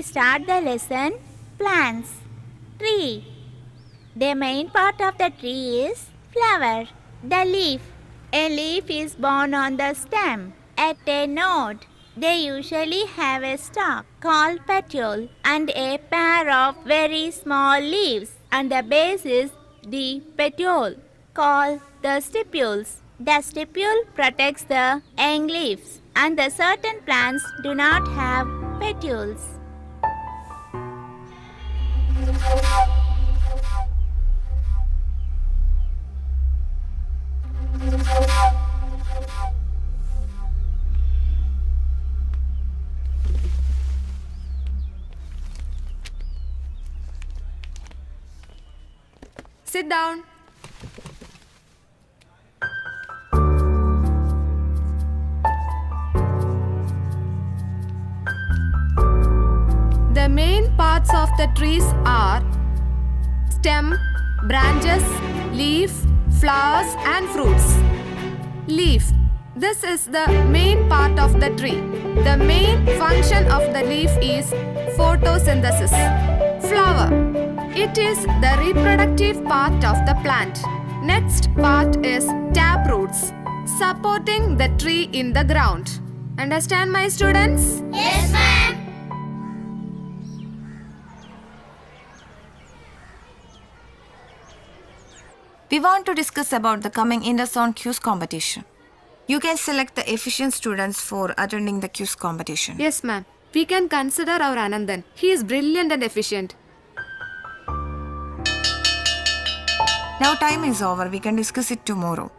start the lesson. Plants. Tree. The main part of the tree is flower. The leaf. A leaf is born on the stem at a node. They usually have a stalk called petiole and a pair of very small leaves, and the base is the petiole called the stipules. The stipule protects the young leaves, and the certain plants do not have petioles. Sit down. The main parts of the trees are stem, branches, leaf, flowers and fruits. Leaf. This is the main part of the tree. The main function of the leaf is photosynthesis. Flower. It is the reproductive part of the plant. Next part is tap roots, supporting the tree in the ground. Understand, my students? Yes, ma'am. We want to discuss about the coming Inter-Zone quiz competition. You can select the efficient students for attending the quiz competition. Yes, ma'am. We can consider our Anandan. He is brilliant and efficient. Now time is over. We can discuss it tomorrow.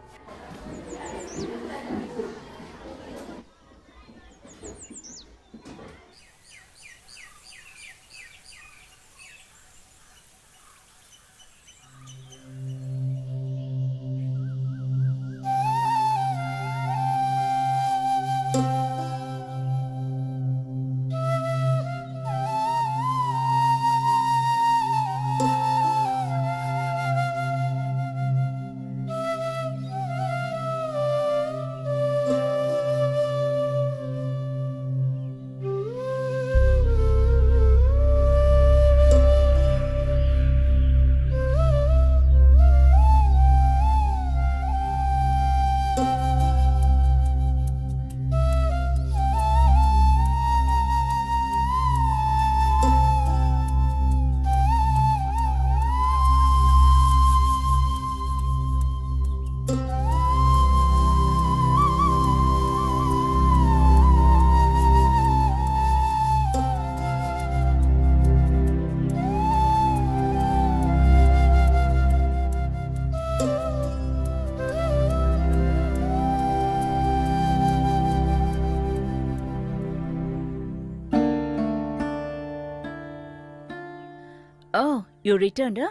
Oh, you returned, huh?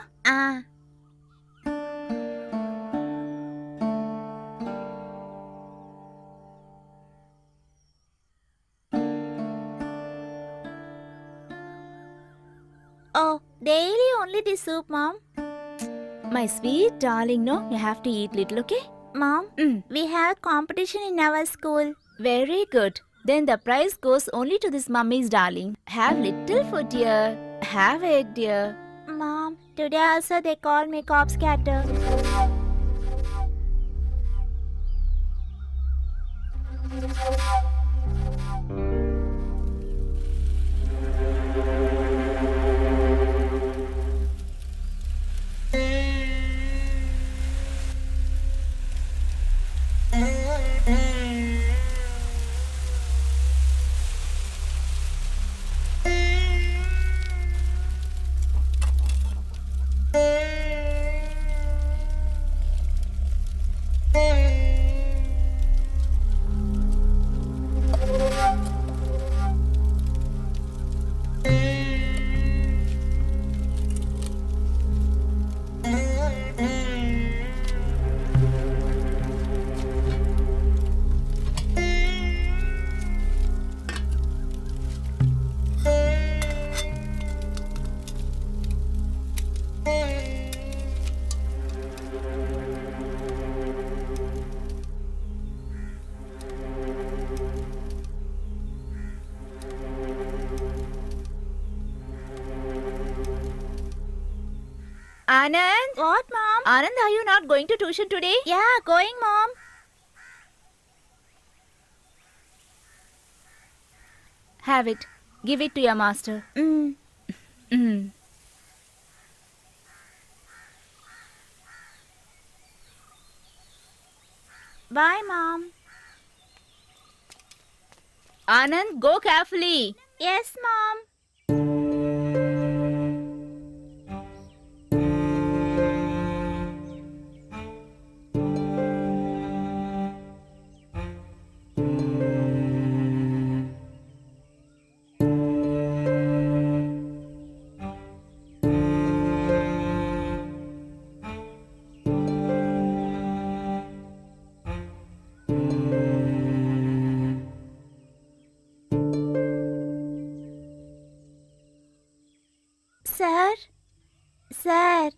Oh, daily only the soup, Mom. My sweet darling, no, you have to eat little, okay? Mom, we have competition in our school. Very good. Then the prize goes only to this mummy's darling. Have little food, dear. Have it, dear. Mom, today also they call me copscatter. Anand? What, Mom? Anand, are you not going to tuition today? Yeah, going, Mom. Have it. Give it to your master. Mm. Mm. Bye, Mom. Anand, go carefully. Yes, Mom. Sir? Sir?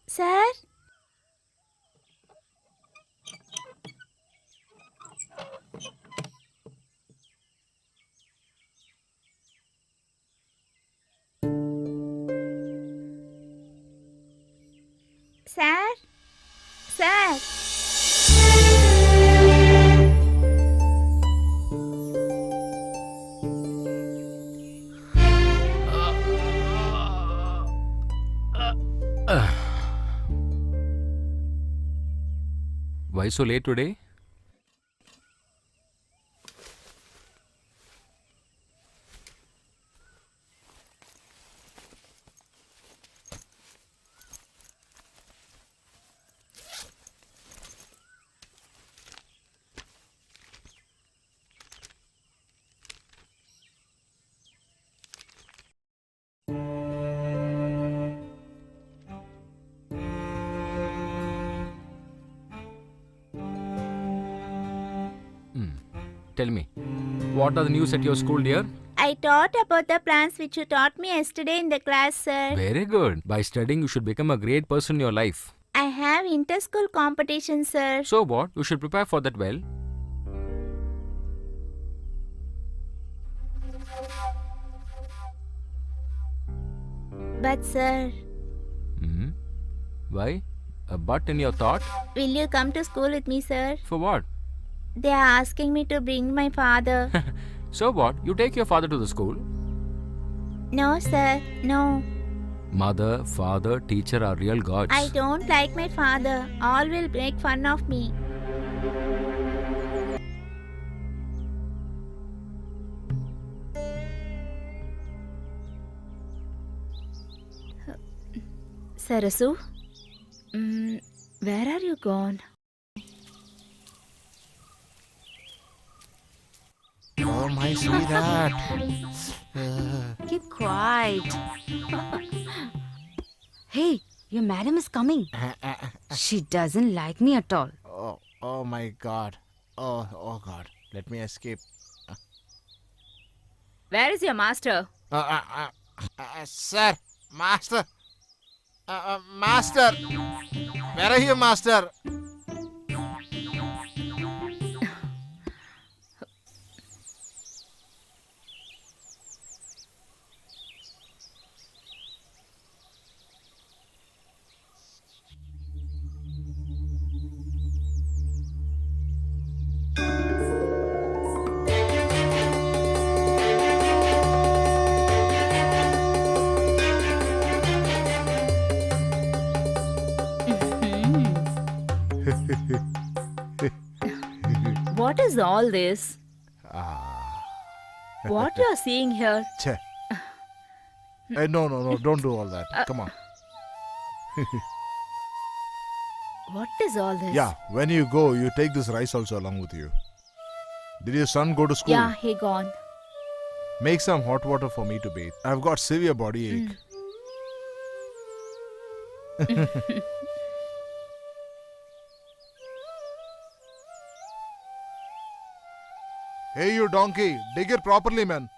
Sir? Sir? Sir? Why so late today? Tell me, what are the news at your school, dear? I taught about the plants which you taught me yesterday in the class, sir. Very good. By studying, you should become a great person in your life. I have inter-school competition, sir. So what? You should prepare for that well. But, sir, Hmm? Why? A but in your thought? will you come to school with me, sir? For what? They are asking me to bring my father. So what? You take your father to the school. No, sir. No. Mother, father, teacher are real gods. I don't like my father. All will make fun of me. Sarasu? Where are you gone? Oh, my sweetheart. Keep quiet. Hey, your madam is coming. She doesn't like me at all. Oh my God. Oh God. Let me escape. Where is your master? Sir, master. Master. Where are you, master? What is all this? What you are seeing here? Che. No, don't do all that. Come on. What is all this? Yeah, when you go, you take this rice also along with you. Did your son go to school? Yeah, he gone. Make some hot water for me to bathe. I've got severe body ache. Hey, you donkey, dig it properly, man.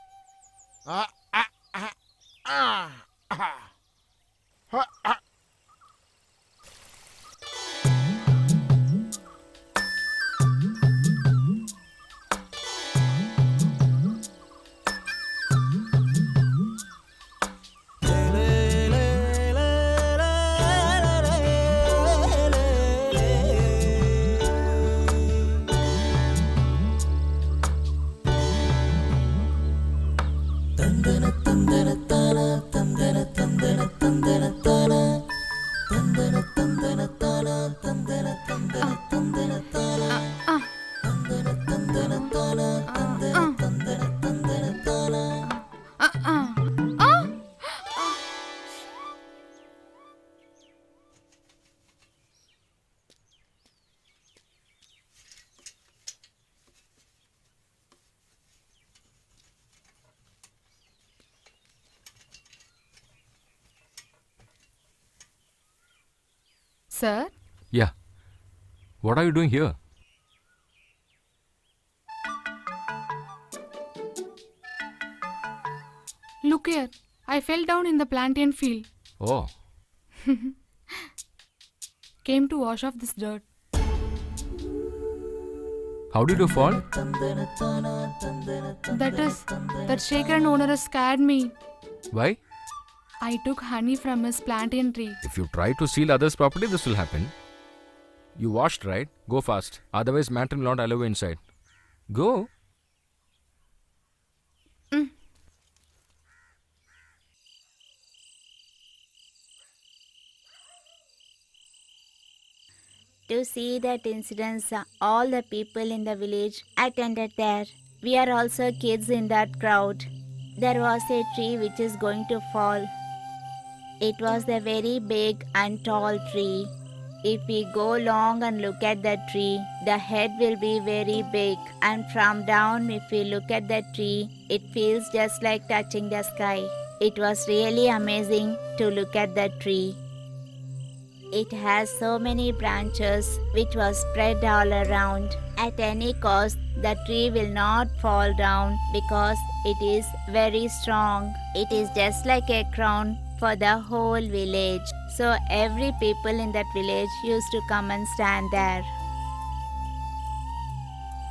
Sir, Yeah. What are you doing here? look here. I fell down in the plantain field. Oh, Came to wash off this dirt. how did you fall? That shaker and owner has scared me. Why? I took honey from his plantain tree. If you try to steal others' property, this will happen. You washed, right? Go fast. Otherwise, Manton will not allow you inside. Go. To see that incident, all the people in the village attended there. We are also kids in that crowd. There was a tree which is going to fall. It was a very big and tall tree. If we go long and look at the tree, the head will be very big, and from down if we look at the tree, it feels just like touching the sky. It was really amazing to look at the tree. It has so many branches which was spread all around. At any cost, the tree will not fall down because it is very strong. It is just like a crown for the whole village. So every people in that village used to come and stand there.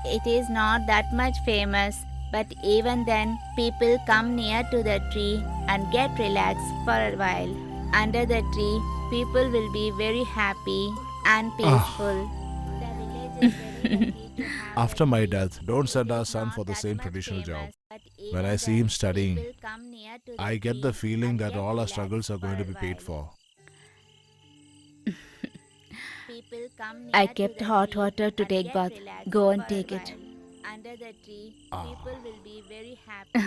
It is not that much famous, but even then people come near to the tree and get relaxed for a while. Under the tree, people will be very happy and peaceful. The village is very lucky to have After my death, don't send our son for the same traditional job. When I see him studying, I get the feeling that all our struggles are going to be paid for. I kept hot water to take bath. Go and take it. Under the tree, people will be very happy.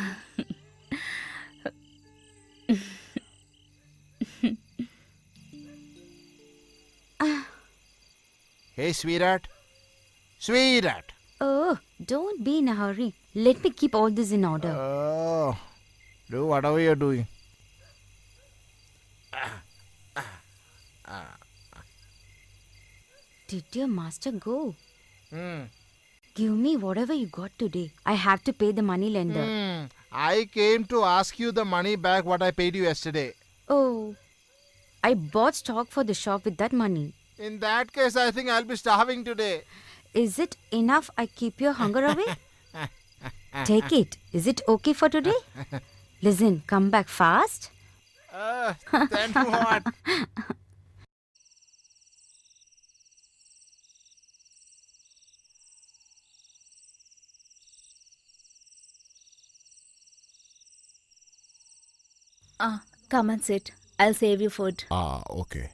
Hey, sweetheart. Sweetheart. Oh, don't be in a hurry. Let me keep all this in order. Oh, do whatever you're doing. Did your master go? Hmm. Give me whatever you got today. I have to pay the money lender. I came to ask you the money back what I paid you yesterday. Oh, I bought stock for the shop with that money. In that case, I think I'll be starving today. Is it enough I keep your hunger away? Take it. Is it okay for today? Listen, come back fast. Then what? Come and sit. I'll save you food. Okay.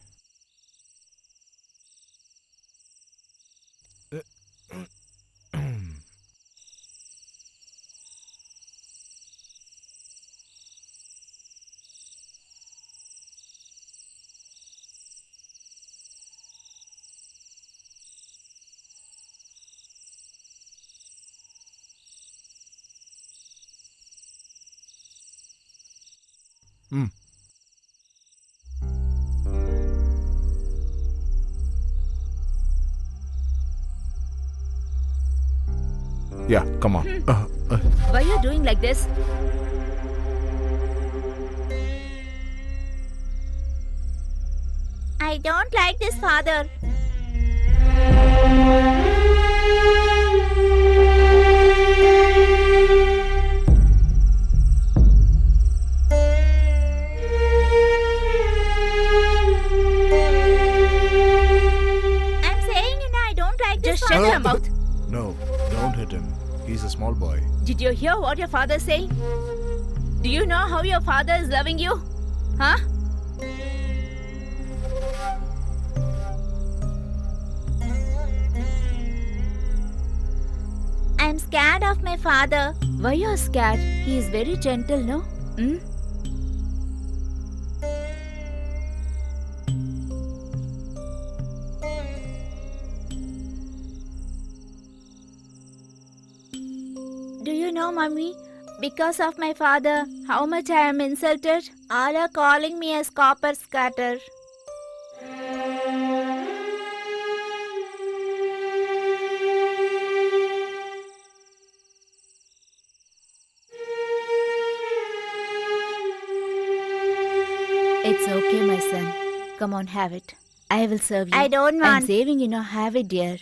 Yeah, come on. Why are you doing like this? I don't like this, father. I'm saying, I don't like this. Just shut your mouth. No, don't hit him. He's a small boy. Did you hear what your father say? Do you know how your father is loving you? Huh? I'm scared of my father. Why you're scared? He is very gentle, no? Hmm? Do you know, Mummy? Because of my father, how much I am insulted? All are calling me as copper scatter. It's okay, my son. Come on, have it. I will serve you. I don't I'm want. saving, have it, dear.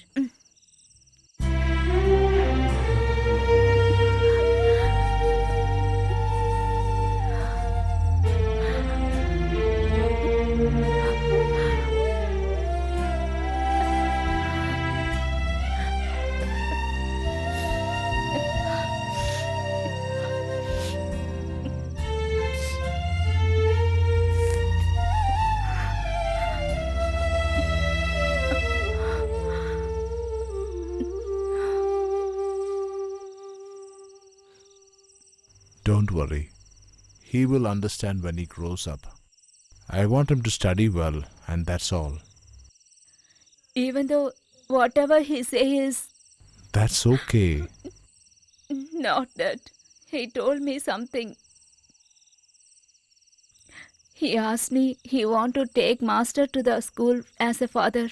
Don't worry. He will understand when he grows up. I want him to study well, and that's all. Even though whatever he says, That's okay. not that. He told me something. He asked me he want to take master to the school as a father.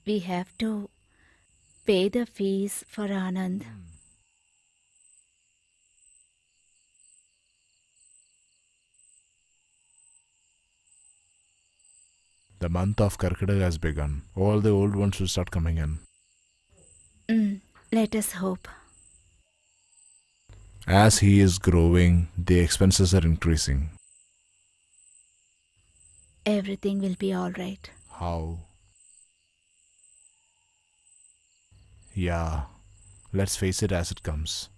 We have to pay the fees for Anand. The month of Karkadaga has begun. All the old ones will start coming in. Let us hope. As he is growing, the expenses are increasing. Everything will be all right. How? Yeah, let's face it as it comes.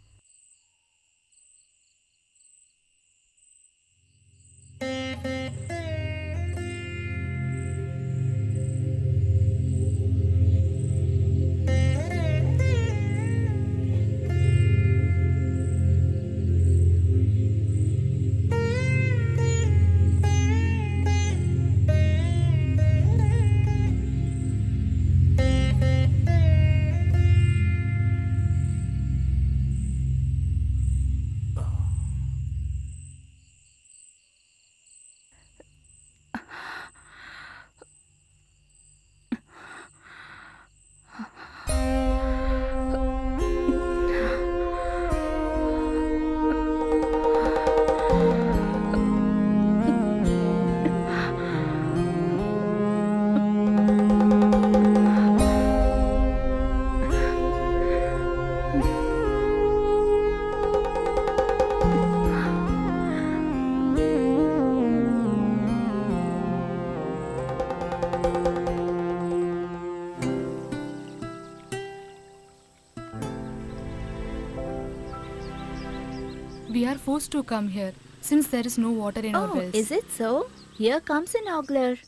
We are forced to come here since there is no water in our Oh, wells. is it so? Here comes an ogler.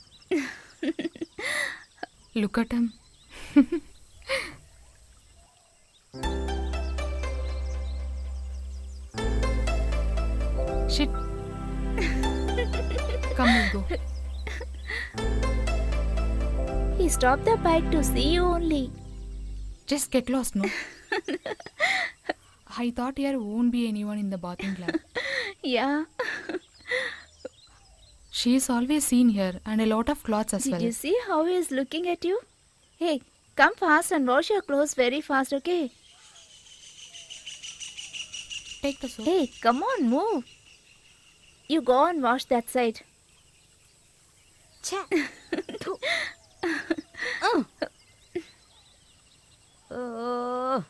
Look at him. Shit. Come, we'll go. He stopped the bike to see you only. Just get lost, no? I thought there won't be anyone in the bathing lab. Yeah. She is always seen here and a lot of clothes as Did well. you see how he is looking at you? Hey, come fast and wash your clothes very fast, okay? Take the soap. Hey, come on, move. You go and wash that side. Cha. Thu. Oh.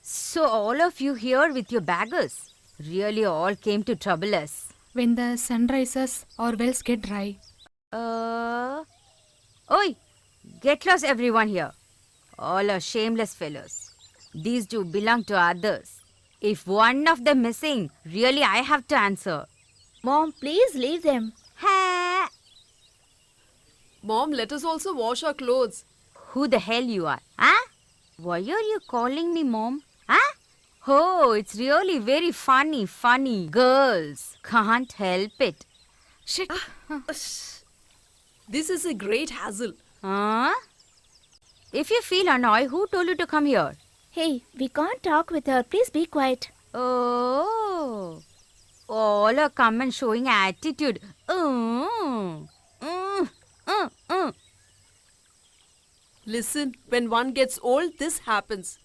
So all of you here with your baggers really all came to trouble us. When the sun rises, our wells get dry. Oi, get lost everyone here. All are shameless fellows. These two belong to others. If one of them missing, really I have to answer. Mom, please leave them. Ha! Mom, let us also wash our clothes. Who the hell you are? Huh? Why are you calling me mom? Huh? Oh, it's really very funny. Girls can't help it. Shit. This is a great hassle. Huh? If you feel annoyed, who told you to come here? Hey, we can't talk with her. Please be quiet. Oh, all are come and showing attitude. Listen, when one gets old, this happens.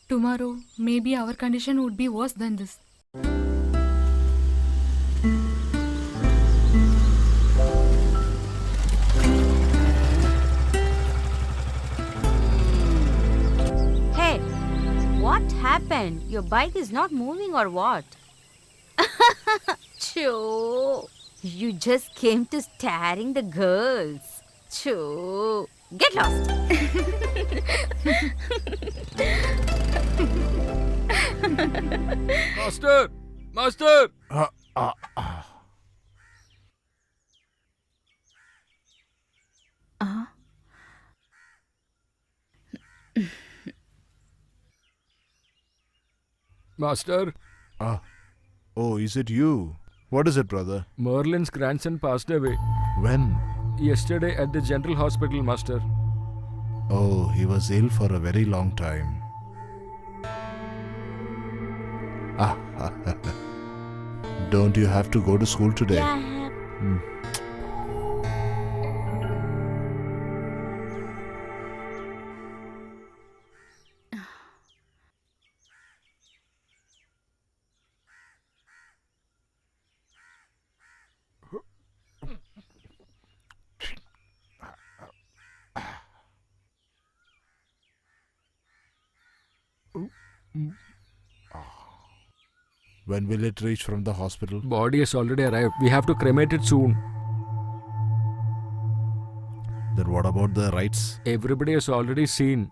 Tomorrow, maybe our condition would be worse than this. Hey, what happened? Your bike is not moving or what? Choo, you just came to staring the girls. Choo, get lost. Master! Master! Master, Oh, is it you? What is it, brother? Merlin's grandson passed away When? yesterday at the general hospital, Master. Oh, he was ill for a very long time. Don't you have to go to school today? Yeah, I have. When will it reach from the hospital? Body has already arrived. We have to cremate it soon. Then what about the rites? Everybody has already seen.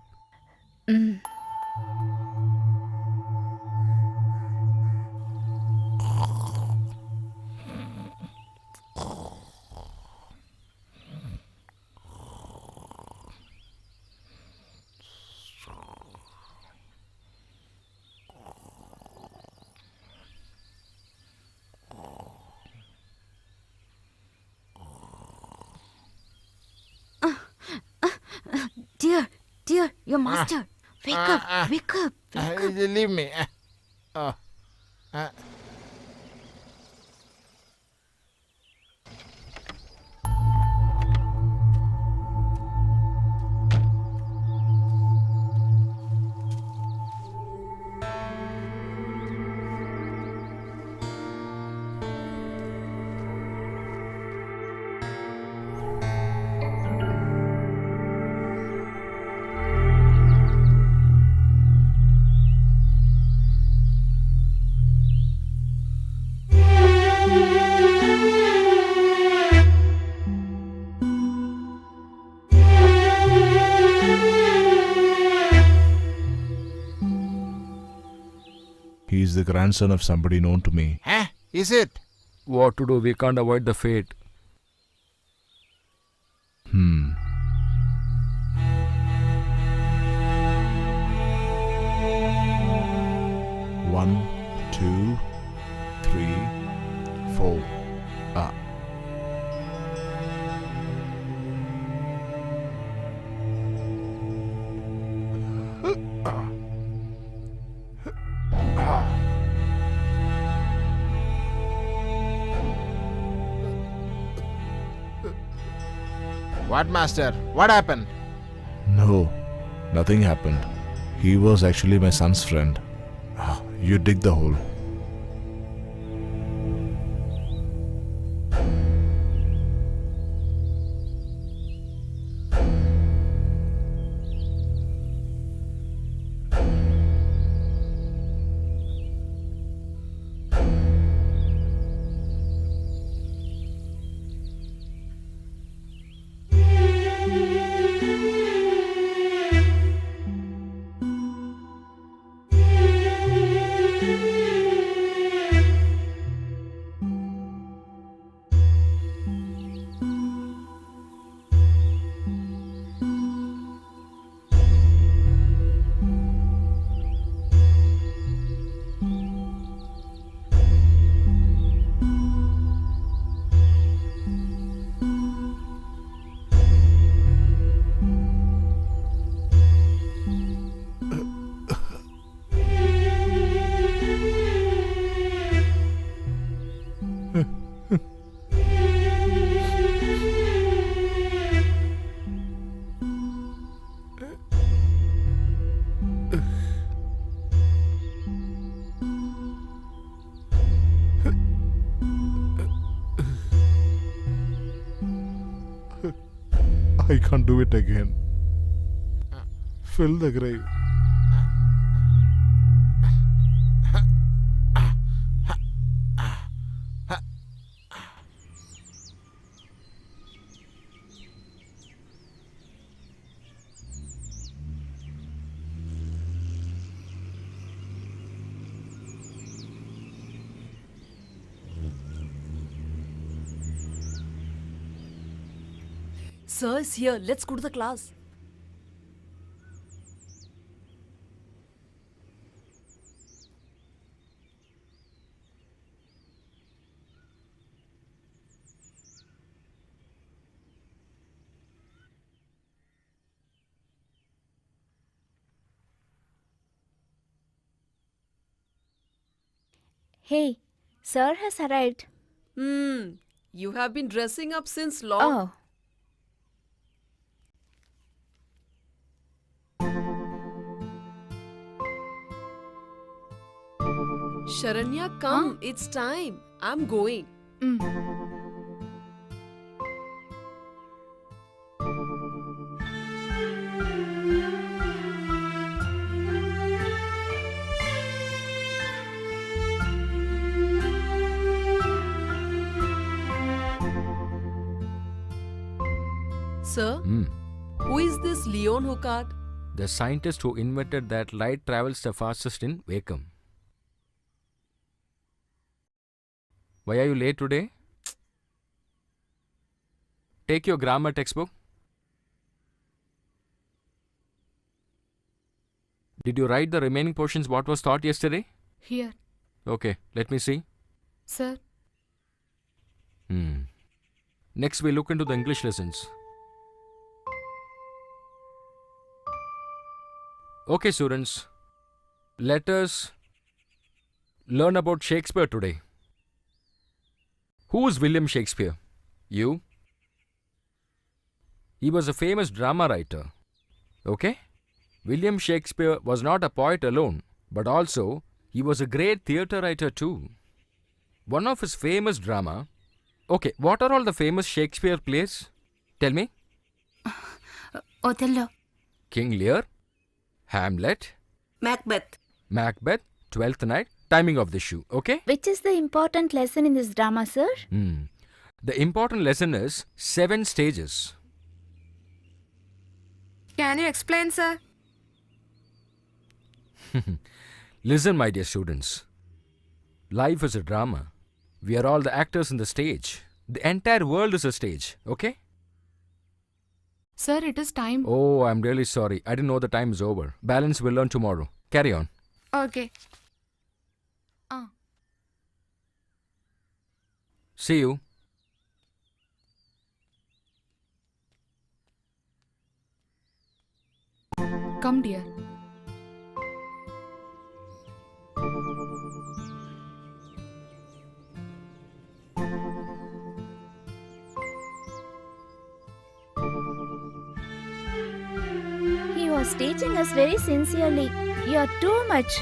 Dear, your master. Wake up, wake up. Leave me. the grandson of somebody known to me. Huh? Is it? What to do? We can't avoid the fate. One, two, three, four. Ah. What, master? What happened? No, nothing happened. He was actually my son's friend. Ah, you dig the hole. I can't do it again. Fill the grave. Sir is here. Let's go to the class. Hey, sir has arrived. You have been dressing up since long. Oh, Sharanya, come. It's time. I'm going. Sir, who is this Leon Hucard? The scientist who invented that light travels the fastest in vacuum. Why are you late today? Take your grammar textbook. Did you write the remaining portions what was taught yesterday? Here. Okay, let me see. Sir. Next we look into the English lessons. Okay, students. Let us learn about Shakespeare today. Who is William Shakespeare? You? He was a famous drama writer. Okay? William Shakespeare was not a poet alone, but also he was a great theatre writer too. One of his famous drama. Okay, what are all the famous Shakespeare plays? Tell me. Othello. King Lear, Hamlet, Macbeth, Twelfth Night, Timing of the Shoe. Okay? which is the important lesson in this drama, sir? The important lesson is 7 stages. Can you explain, sir? Listen, my dear students. Life is a drama. We are all the actors in the stage. The entire world is a stage, okay? Sir, it is time. Oh, I'm really sorry. I didn't know the time is over. Balance we'll learn tomorrow. Carry on. Okay. See you. Come, dear. He was teaching us very sincerely. You are too much.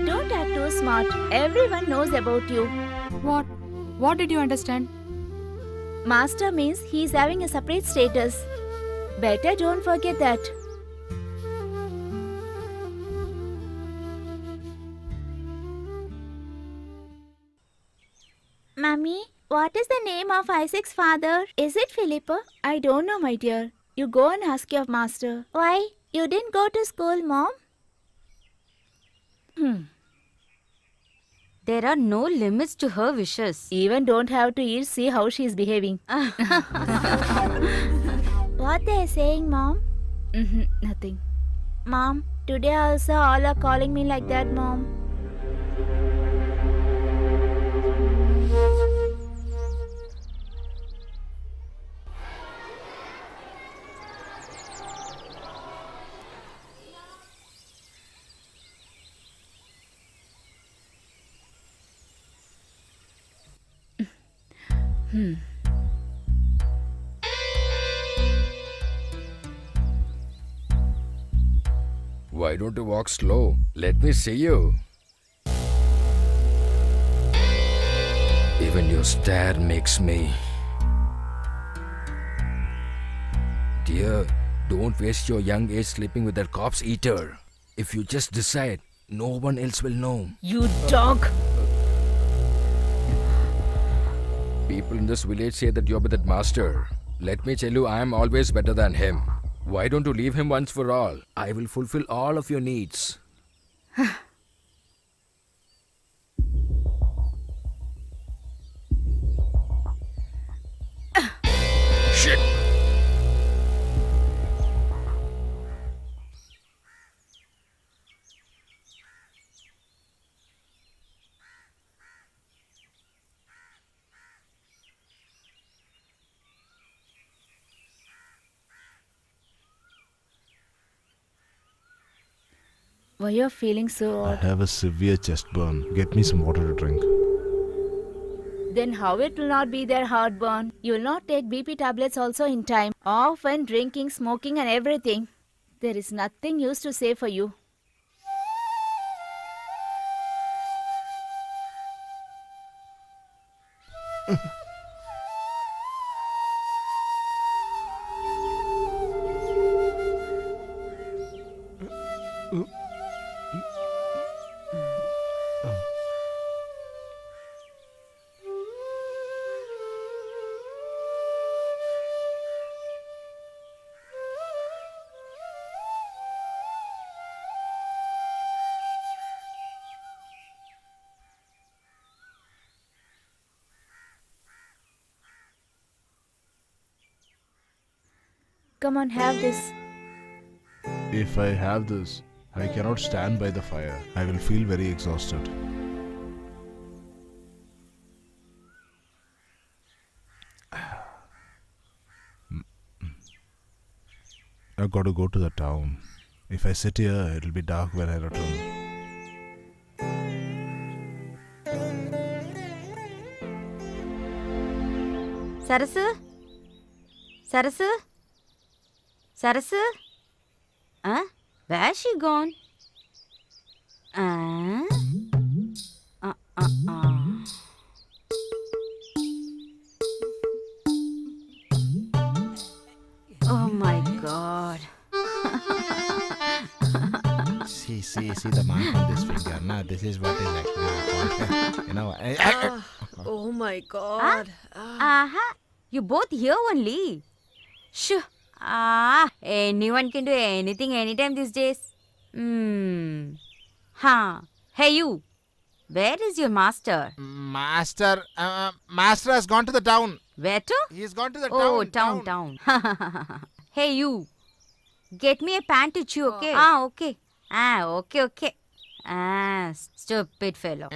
Don't act too smart. Everyone knows about you. What? What did you understand? Master means he is having a separate status. Better don't forget that. Mummy, what is the name of Isaac's father? Is it Philippa? I don't know, my dear. You go and ask your master. Why? You didn't go to school, Mom? There are no limits to her wishes. Even don't have to eat, see how she is behaving. What they are saying, Mom? Nothing. Mom, today also all are calling me like that, Mom. Why don't you walk slow? Let me see you. Even your stare makes me... Dear, don't waste your young age sleeping with that corpse eater. If you just decide, no one else will know. You dog! People in this village say that you're with that master. Let me tell you, I am always better than him. Why don't you leave him once for all? I will fulfill all of your needs. Shit! Why you're feeling so I odd? have a severe chest burn. Get me some water to drink. Then how it will not be their heartburn? You will not take BP tablets also in time. Often drinking, smoking and everything. There is nothing used to say for you. Come on, have this. If I have this, I cannot stand by the fire. I will feel very exhausted. I've got to go to the town. If I sit here, it'll be dark when I return. Sarasu? Sarasu? Sarasu? Huh? Where's she gone? Uh? Oh my god. See the mark on this finger. Now this is what is like. You know. Oh my god. Aha! You both here only. Shoo! Anyone can do anything anytime these days. Hey, you. Where is your master? Master has gone to the town. Where to? He's gone to the Oh, town. town. Hey, you. Get me a pan to chew, okay? Okay. Okay. Stupid fellow.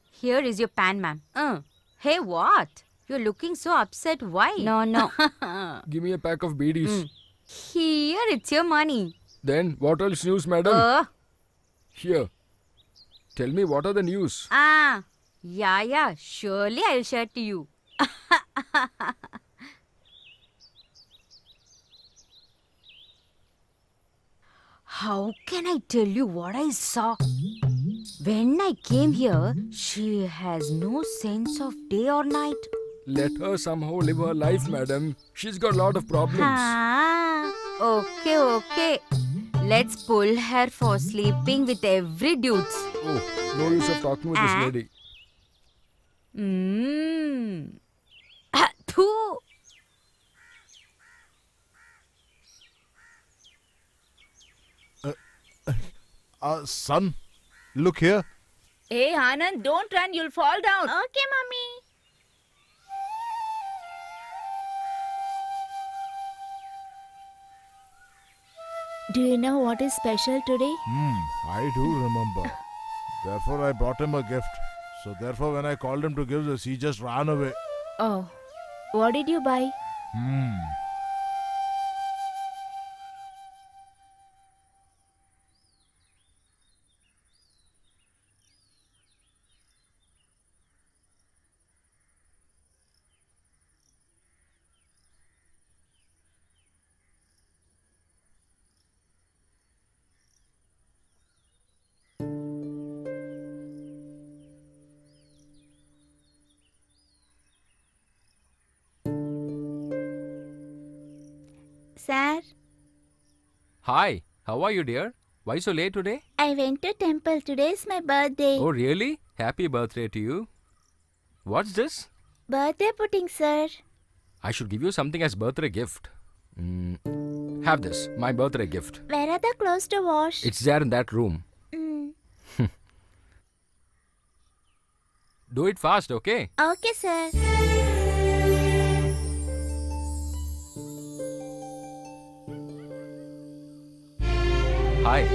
Here is your pan, ma'am. Hey, what? You're looking so upset. Why? No. Give me a pack of beedies. Here, it's your money. Then, what else news, madam? Here. Tell me, what are the news? Yeah. Surely I'll share to you. How can I tell you what I saw? When I came here, she has no sense of day or night. Let her somehow live her life, madam. She's got a lot of problems. Okay. Let's pull her for sleeping with every dude. Oh, no use of talking with this lady. Pooh. Son, look here. Hey, Anand, don't run, you'll fall down. Okay, Mummy. Do you know what is special today? I do remember. Therefore, I brought him a gift. So, therefore, when I called him to give this, he just ran away. Oh, what did you buy? Sir, Hi, how are you, dear? Why so late today? I went to temple. Today's my birthday. Oh, really? Happy birthday to you. What's this? Birthday pudding, sir. I should give you something as birthday gift. Have this, my birthday gift. Where are the clothes to wash? It's there in that room. Do it fast, okay? Okay, sir. Hi.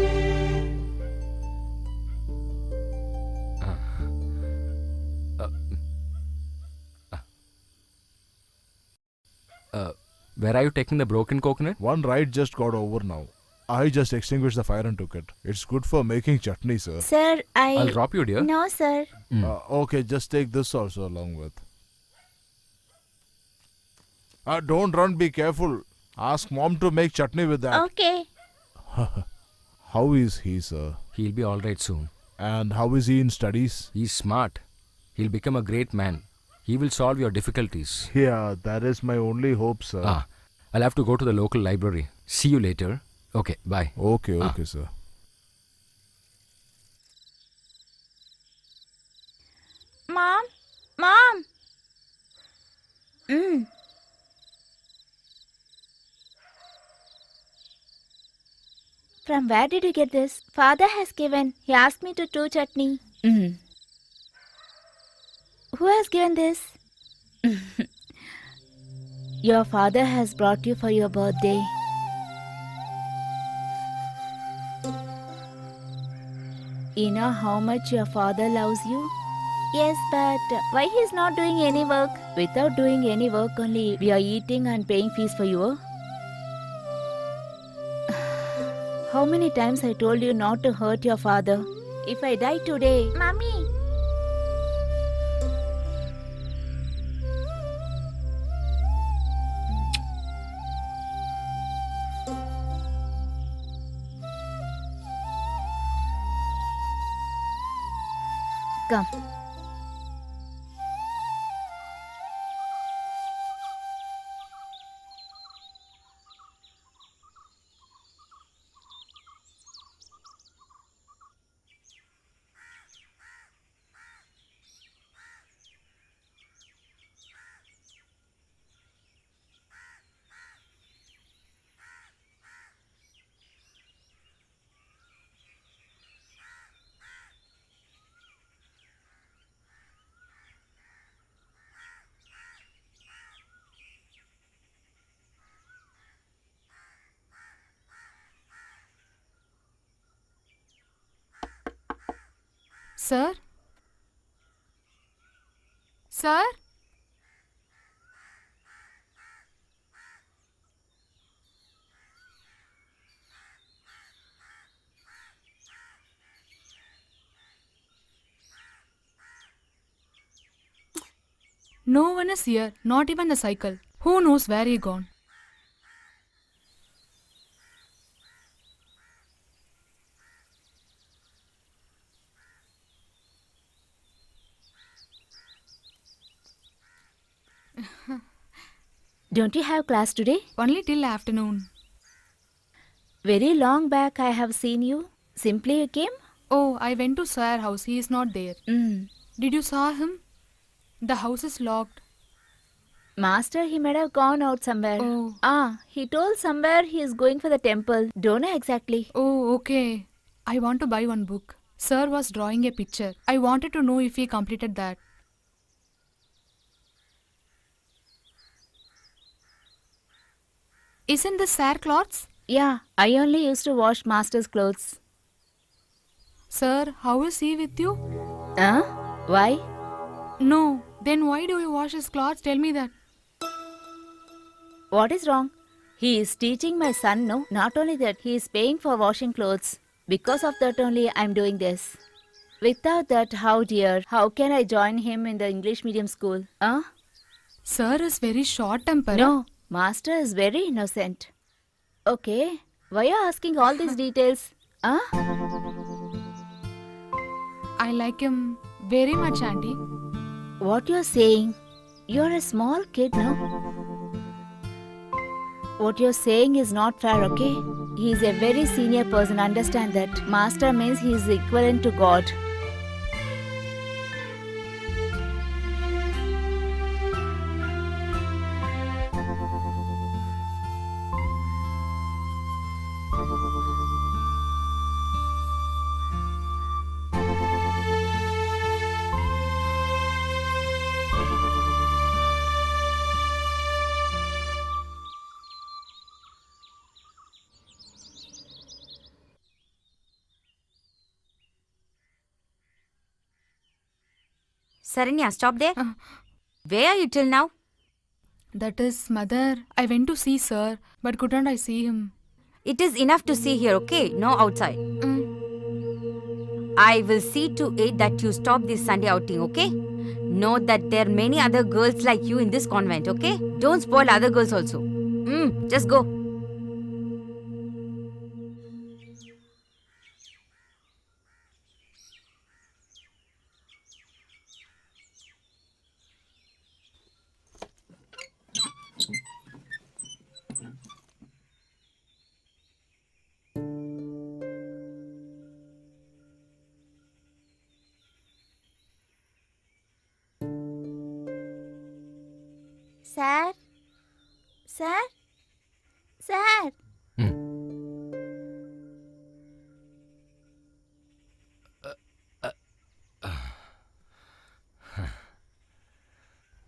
Where are you taking the broken coconut? One ride just got over now. I just extinguished the fire and took it. It's good for making chutney, sir. Sir, I'll drop you, dear. No, sir. Okay, just take this also along with. Don't run, be careful. Ask mom to make chutney with that. Okay. How is he, sir? He'll be alright soon. And how is he in studies? He's smart. He'll become a great man. He will solve your difficulties. Yeah, that is my only hope, sir. I'll have to go to the local library. See you later. Okay, bye. Okay, sir. Mom? From where did you get this? Father has given. He asked me to do chutney. Who has given this? Your father has brought you for your birthday. You know how much your father loves you? Yes, but why he's not doing any work? Without doing any work only, we are eating and paying fees for you. How many times I told you not to hurt your father? If I die today... Mommy! Come. Sir? Sir? No one is here, not even the cycle. Who knows where he gone? Don't you have class today? Only till afternoon. Very long back I have seen you. Simply you came? Oh, I went to Sir house. He is not there. Did you saw him? The house is locked. Master, he might have gone out somewhere. Oh. He told somewhere he is going for the temple. Don't know exactly. Oh, okay. I want to buy one book. Sir was drawing a picture. I wanted to know if he completed that. Isn't this Sir clothes? Yeah, I only used to wash Master's clothes. Sir, how is he with you? Why? No. Then why do you wash his clothes? Tell me that. What is wrong? He is teaching my son, no? Not only that, he is paying for washing clothes. Because of that only I am doing this. Without that, how dear, how can I join him in the English medium school? Sir is very short-tempered. No, Master is very innocent. Okay, why are you asking all these details? I like him very much, auntie. What you're saying? You're a small kid, no? What you're saying is not fair, okay? He is a very senior person, understand that. Master means he is equivalent to God. Saranya, stop there. Where are you till now? That is, mother. I went to see Sir, but couldn't I see him? It is enough to see here, okay? No outside. I will see to it that you stop this Sunday outing, okay? Know that there are many other girls like you in this convent, okay? Don't spoil other girls also. Just go. Sir? Sir? Sir?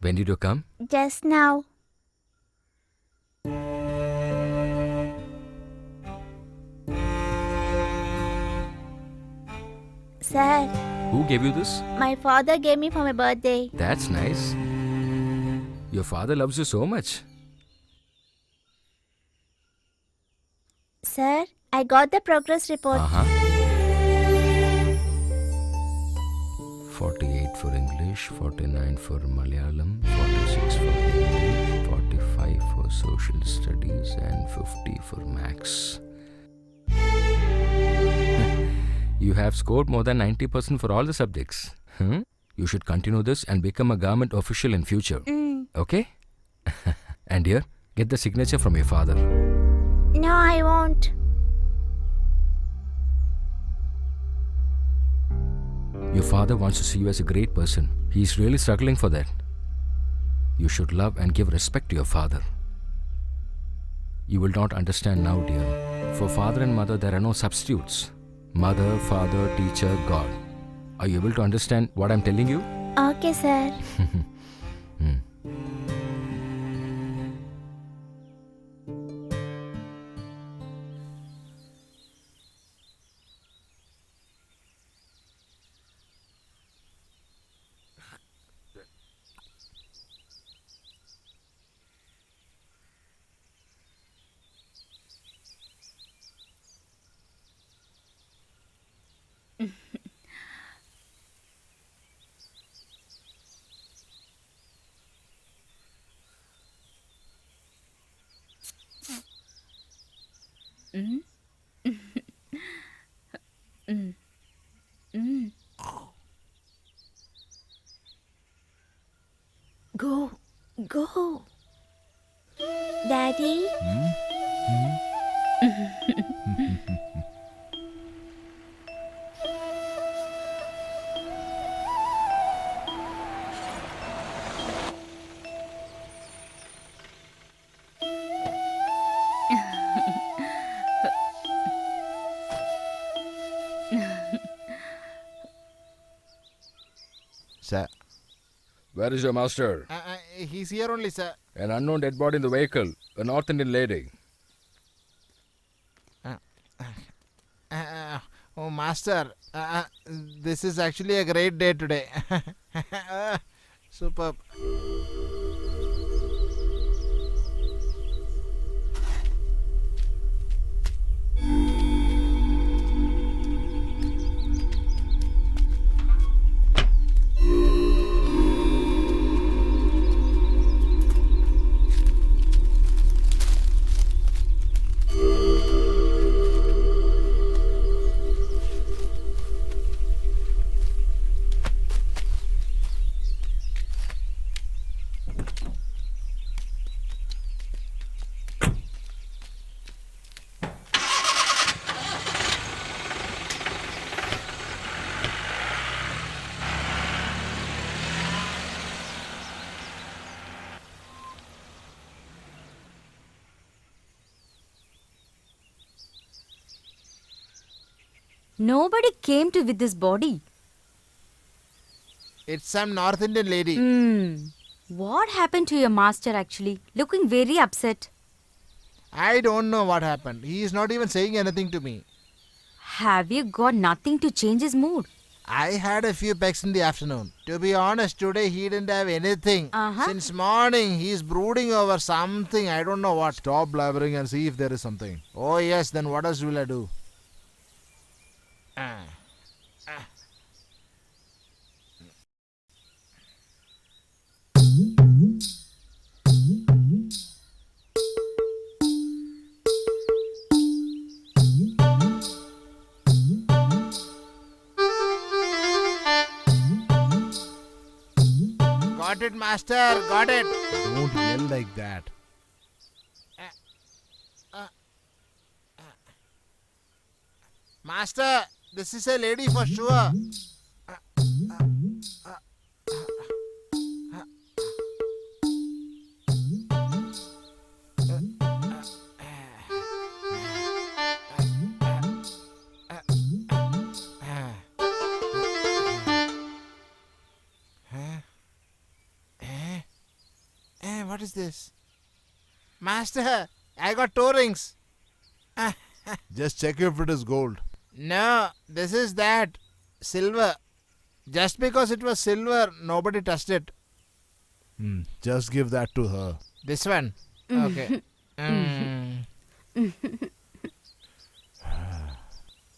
When did you come? Just now. Sir, Who gave you this? my father gave me for my birthday. That's nice. Your father loves you so much. Sir, I got the progress report. 48 for English, 49 for Malayalam, 46 for Hindi, 45 for Social Studies, and 50 for Maths. You have scored more than 90% for all the subjects. You should continue this and become a government official in future. Okay? And here, get the signature from your father. No, I won't. Your father wants to see you as a great person. He is really struggling for that. You should love and give respect to your father. You will not understand now, dear. For father and mother, there are no substitutes. Mother, father, teacher, God. Are you able to understand what I'm telling you? Okay, sir. Mm. Mm. Mm. Go, go. Daddy? Sir. Where is your master? He's here only, sir. An unknown dead body in the vehicle. A North Indian lady. Oh, master. This is actually a great day today. Superb. Nobody came to with this body. It's some North Indian lady. What happened to your master actually? Looking very upset. I don't know what happened. He is not even saying anything to me. Have you got nothing to change his mood? I had a few pecks in the afternoon. To be honest, today he didn't have anything. Since morning, he's brooding over something. I don't know what. Stop blabbering and see if there is something. Oh, yes, then what else will I do? Got it, master. Got it. Don't yell like that. Master, this is a lady for sure. What is this? Master, I got toe rings. Just check if it is gold. No, this is that. Silver. Just because it was silver, nobody touched it. Just give that to her. This one? Okay.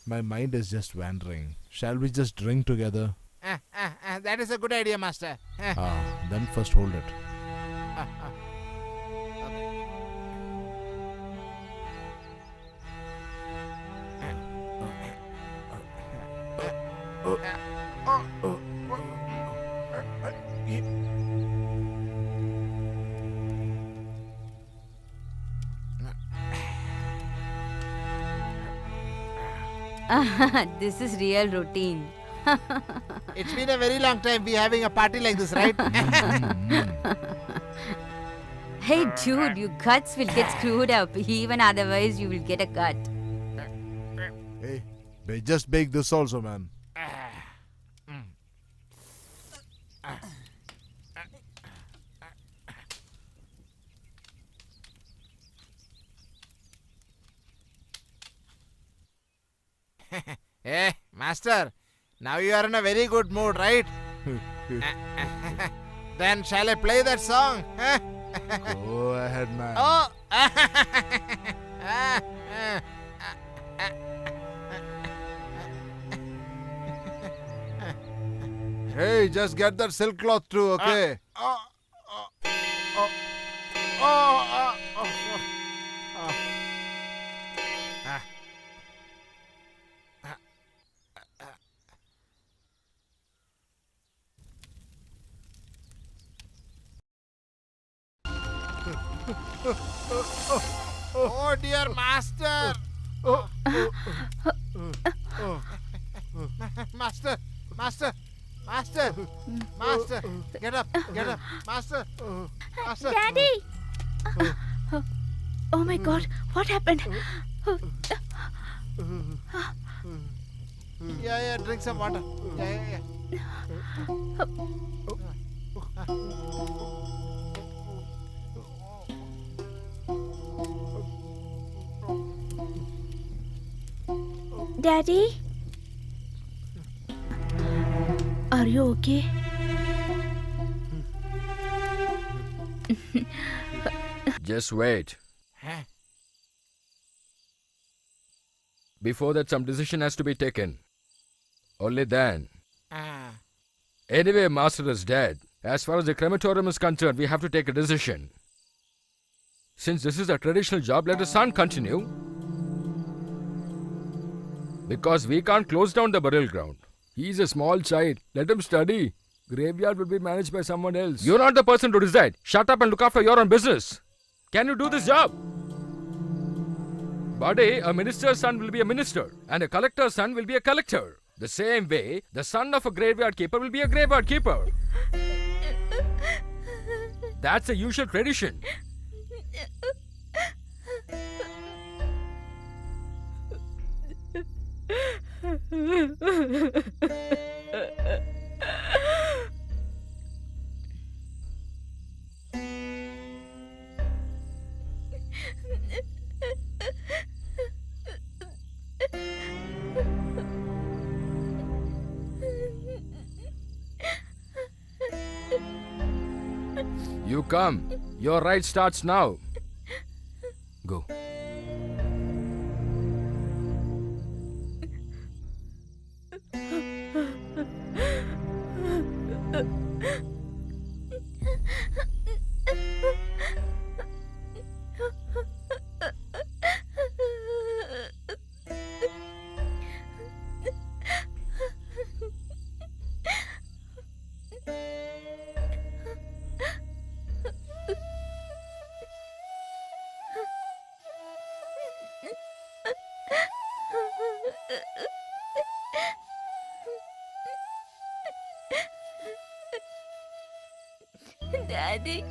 My mind is just wandering. Shall we just drink together? That is a good idea, master. Then first hold it. This is real routine. It's been a very long time we having a party like this, right? Hey dude, your guts will get screwed up. Even otherwise, you will get a cut. Hey, just bake this also, man. Hey, master, now you are in a very good mood, right? Then shall I play that song? Go ahead, man. Oh! Hey, just get that silk cloth too, okay? Oh dear master! Master! Master! Master! Master! Get up! Get up! Master! Master! Daddy! Oh my god, what happened? Yeah, drink some water. Yeah. Daddy? Are you okay? Just wait. Huh? Before that, some decision has to be taken. Only then. Ah. Anyway, Master is dead. As far as the crematorium is concerned, we have to take a decision. Since this is a traditional job, let the son continue. Because we can't close down the burial ground. He's a small child. Let him study. Graveyard will be managed by someone else. You're not the person to decide. Shut up and look after your own business. Can you do this job? Buddy, a minister's son will be a minister, and a collector's son will be a collector. The same way, the son of a graveyard keeper will be a graveyard keeper. That's a usual tradition. You come. Your ride starts now. Go. Daddy.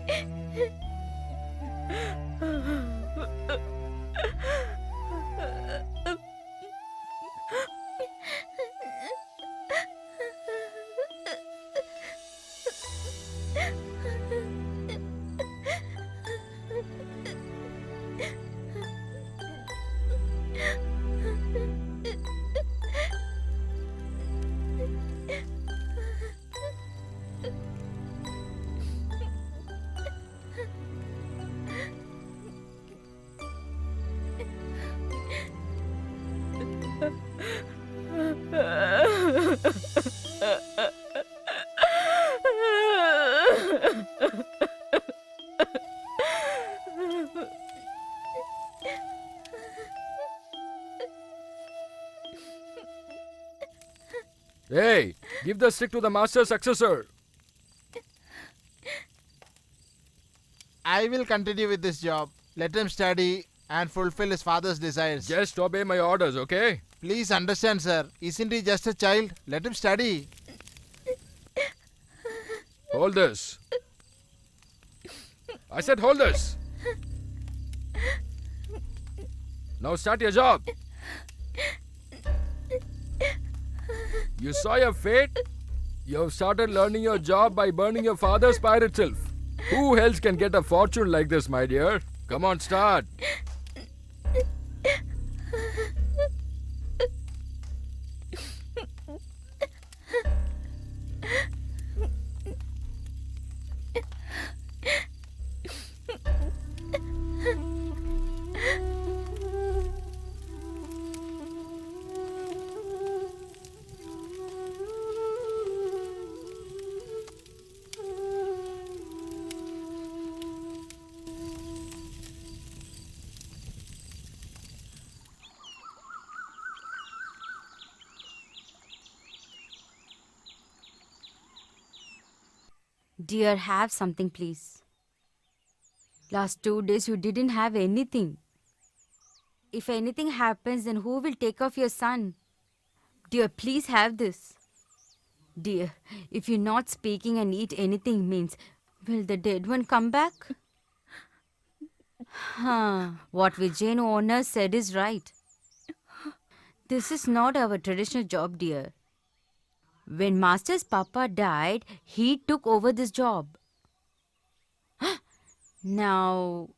Hey, give the stick to the master's successor. I will continue with this job. Let him study and fulfill his father's desires. Just obey my orders, okay? Please understand, sir. Isn't he just a child? Let him study. Hold this. I said hold this. Now start your job. You saw your fate? You have started learning your job by burning your father's pyre itself. Who else can get a fortune like this, my dear? Come on, start. Dear, have something, please. Last 2 days you didn't have anything. If anything happens, then who will take off your son? Dear, please have this. Dear, if you're not speaking and eat anything means, will the dead one come back? What Vijayan owner said is right. This is not our traditional job, dear. When Master's papa died, he took over this job. Now,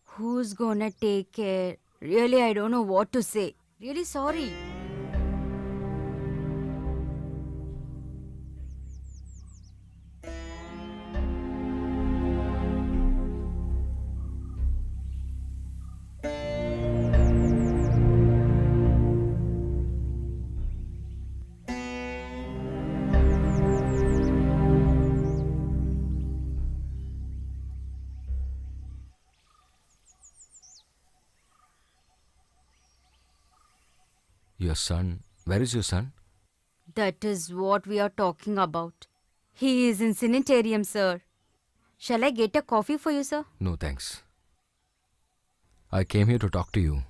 who's gonna take care? Really, I don't know what to say. Really sorry. Your son? Where is your son? That is what we are talking about. He is in sanitarium, sir. Shall I get a coffee for you, sir? No, thanks. I came here to talk to you.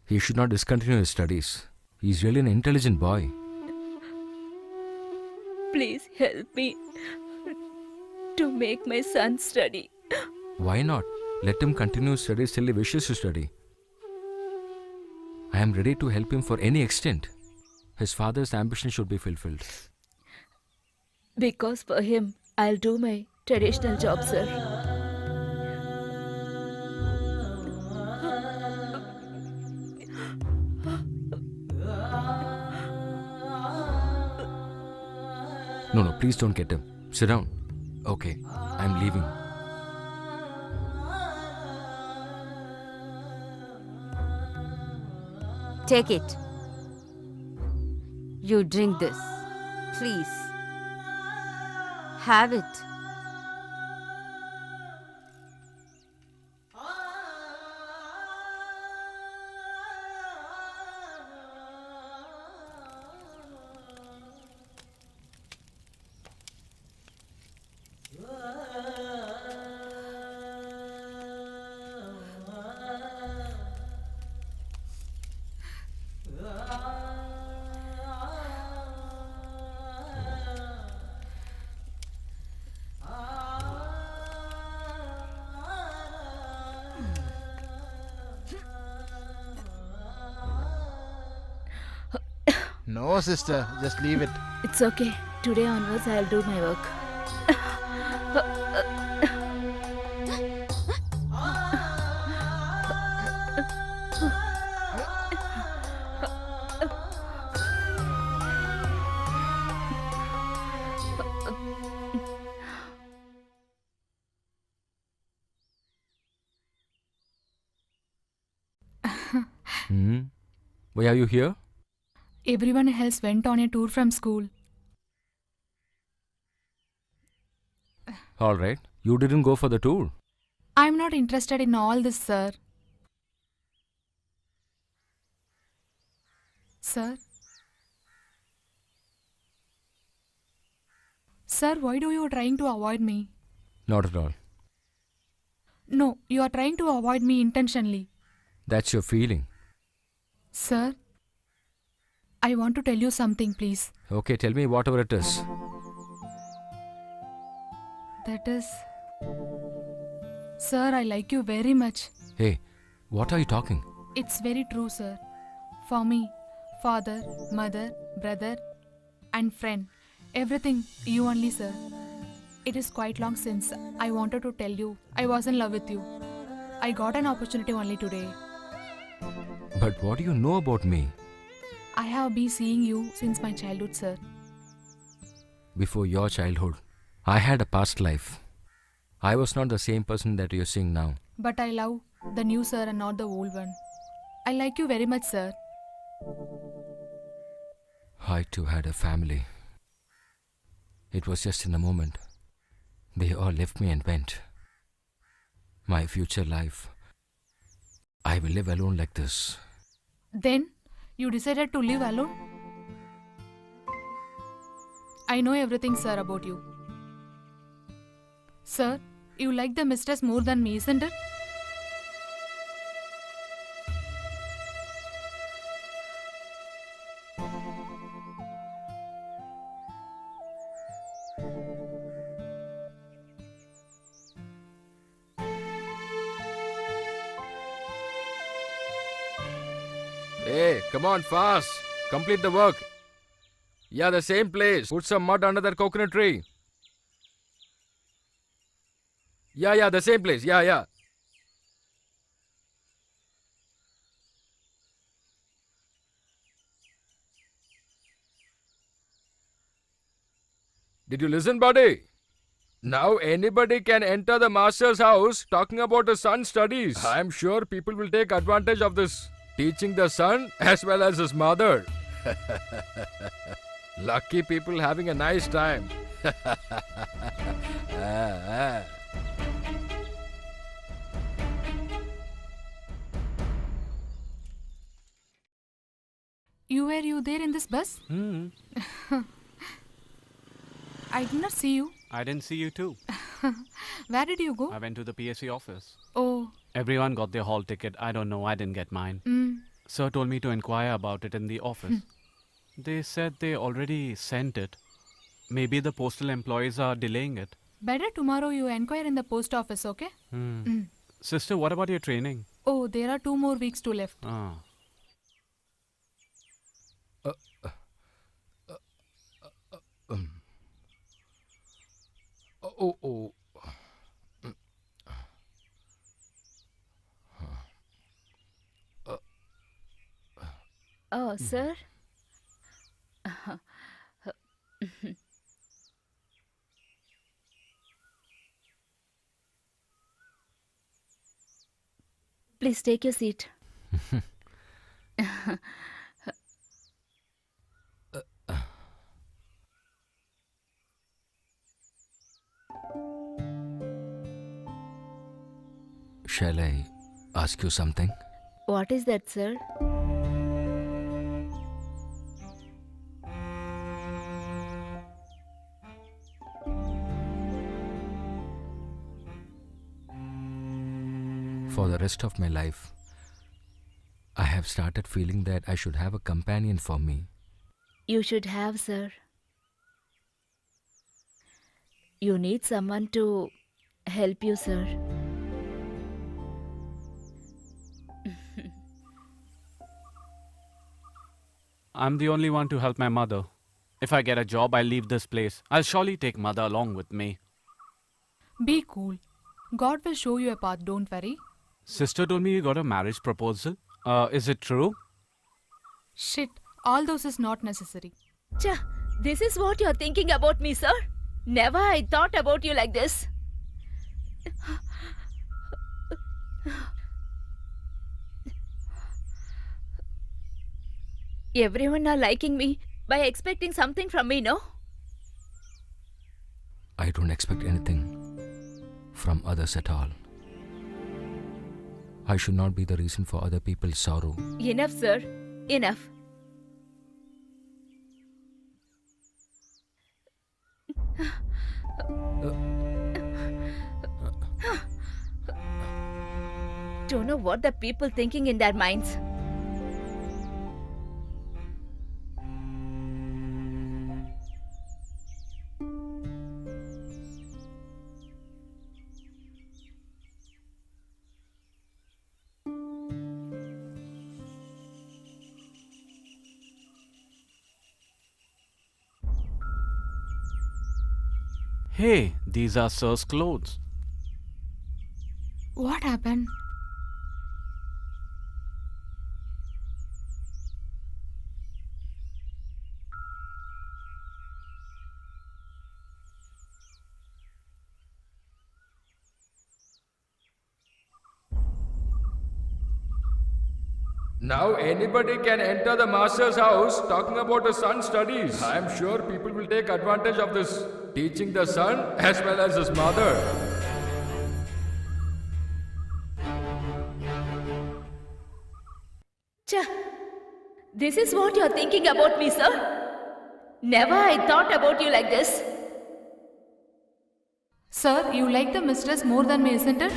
He should not discontinue his studies. He's really an intelligent boy. Please help me to make my son study. Why not? Let him continue studies till he wishes to study. I am ready to help him for any extent. His father's ambition should be fulfilled. Because for him, I'll do my traditional job, sir. No, please don't get him. Sit down. Okay, I'm leaving. Take it. You drink this. Please. Have it. No, sister, just leave it. It's okay. Today onwards, I'll do my work. Why are you here? Everyone else went on a tour from school. All right. You didn't go for the tour. I'm not interested in all this, sir. Sir? Sir, why do you trying to avoid me? Not at all. No, you are trying to avoid me intentionally. That's your feeling. Sir, I want to tell you something, please. Okay, tell me whatever it is. That is... Sir, I like you very much. Hey, what are you talking? It's very true, sir. For me, father, mother, brother, and friend. Everything, you only, sir. It is quite long since I wanted to tell you I was in love with you. I got an opportunity only today. But what do you know about me? I have been seeing you since my childhood, sir. Before your childhood, I had a past life. I was not the same person that you're seeing now. But I love the new sir and not the old one. I like you very much, sir. I too had a family. It was just in a moment. They all left me and went. My future life, I will live alone like this. Then, you decided to live alone? I know everything, sir, about you. Sir, you like the mistress more than me, isn't it? Hey, come on, fast. Complete the work. Yeah, the same place. Put some mud under that coconut tree. Yeah, the same place. Yeah. Did you listen, buddy? Now anybody can enter the master's house talking about his son's studies. I'm sure people will take advantage of this. Teaching the son as well as his mother. Lucky people having a nice time. Were you there in this bus? I did not see you. I didn't see you too. Where did you go? I went to the PSC office. Oh. Everyone got their hall ticket. I don't know. I didn't get mine. Sir told me to inquire about it in the office. They said they already sent it. Maybe the postal employees are delaying it. Better tomorrow you inquire in the post office, okay? Sister, what about your training? Oh, there are 2 more weeks to left. Ah. Oh. Oh, sir. Please take your seat. Shall I ask you something? What is that, sir? For the rest of my life, I have started feeling that I should have a companion for me. You should have, sir. You need someone to help you, sir. I'm the only one to help my mother. If I get a job, I'll leave this place. I'll surely take mother along with me. Be cool. God will show you a path, don't worry. Sister told me you got a marriage proposal. Is it true? Shit, all those is not necessary. Cha, this is what you're thinking about me, sir? Never I thought about you like this. Everyone are liking me by expecting something from me, no? I don't expect anything from others at all. I should not be the reason for other people's sorrow. Enough, sir. Enough. Don't know what the people thinking in their minds. Hey, these are Sir's clothes. What happened? Now anybody can enter the master's house talking about his son's studies. I'm sure people will take advantage of this. Teaching the son as well as his mother. Cha, this is what you're thinking about me, sir? Never I thought about you like this. Sir, you like the mistress more than me, isn't it?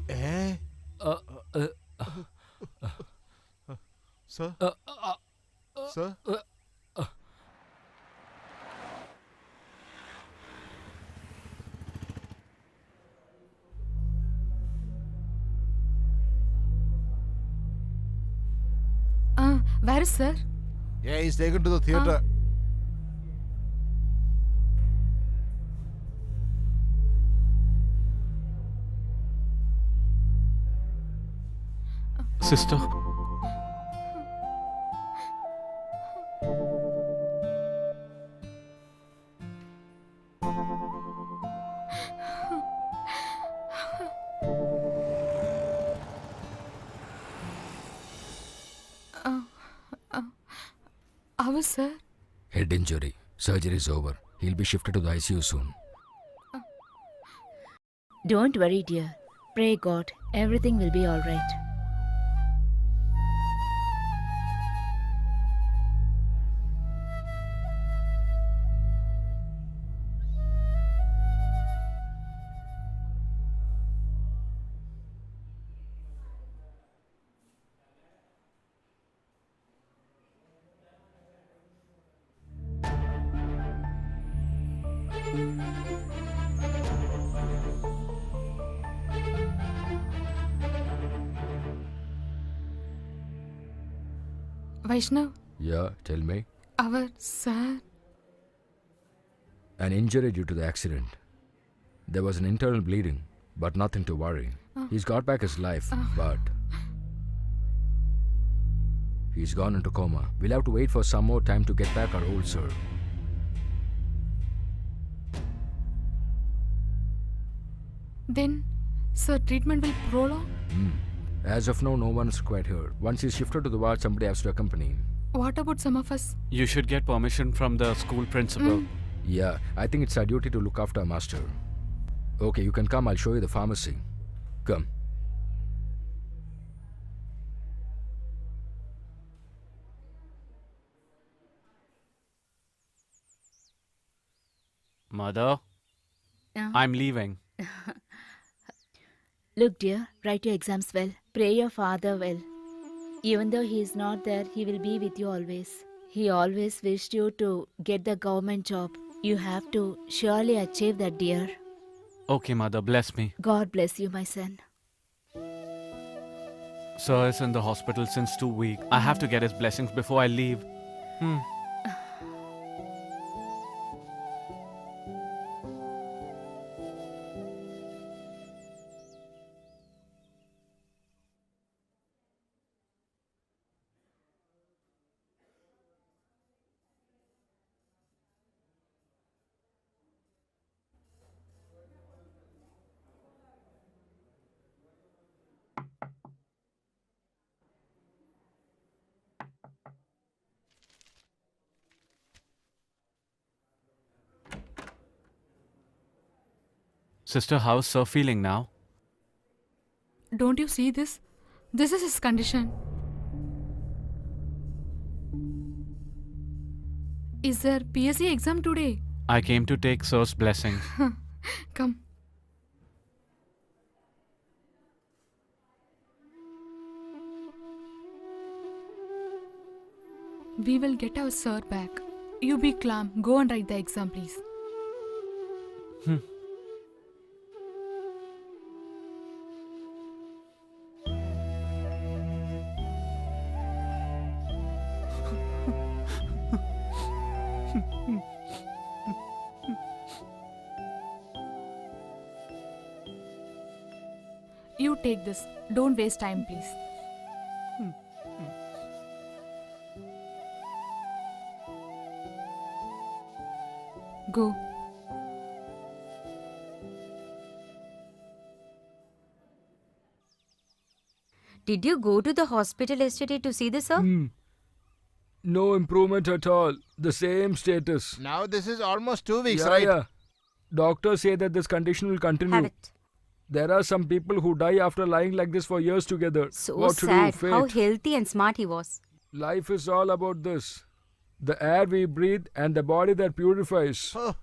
Eh? Sir? Sir? Where is sir? Yeah, he's taken to the theatre. Sister, How is sir? Head injury. Surgery is over. He'll be shifted to the ICU soon. Don't worry, dear. Pray God, everything will be all right. Vaishnav, Yeah, tell me. our sir. An injury due to the accident. There was an internal bleeding, but nothing to worry. He's got back his life, but he's gone into coma. We'll have to wait for some more time to get back our old sir. Then, sir, treatment will prolong? As of now, no one's quite here. Once he's shifted to the ward, somebody has to accompany him. What about some of us? you should get permission from the school principal. Yeah, I think it's our duty to look after our master. Okay, you can come. I'll show you the pharmacy. Come. Mother, I'm leaving. Look, dear, write your exams well. Pray your father well. Even though he is not there, he will be with you always. He always wished you to get the government job. You have to surely achieve that, dear. Okay, mother, bless me. God bless you, my son. Sir is in the hospital since 2 weeks. I have to get his blessings before I leave. Sister, how's Sir feeling now? Don't you see this? This is his condition. Is there PSC exam today? I came to take Sir's blessings. Come. We will get our sir back. You be calm. Go and write the exam, please. You Take this. Don't waste time, please. Go. Did you go to the hospital yesterday to see the sir? No improvement at all. The same status. Now this is almost 2 weeks, Yeah, right? yeah. Doctors say that this condition will continue. Have it. There are some people who die after lying like this for years together. So What to sad. do? Fate. How healthy and smart he was. Life is all about this. The air we breathe and the body that purifies. Oh.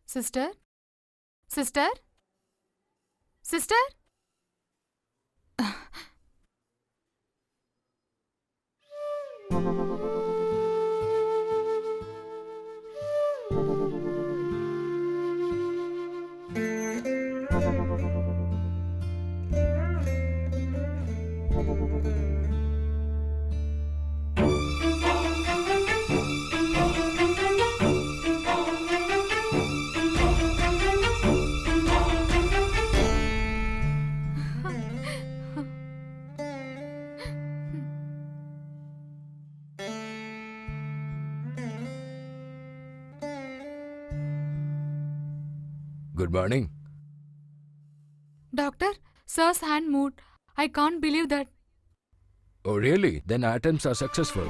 Sister? Sister? Sister? Good morning. Doctor, sir's hand moved. I can't believe that. Oh, really? Then our attempts are successful.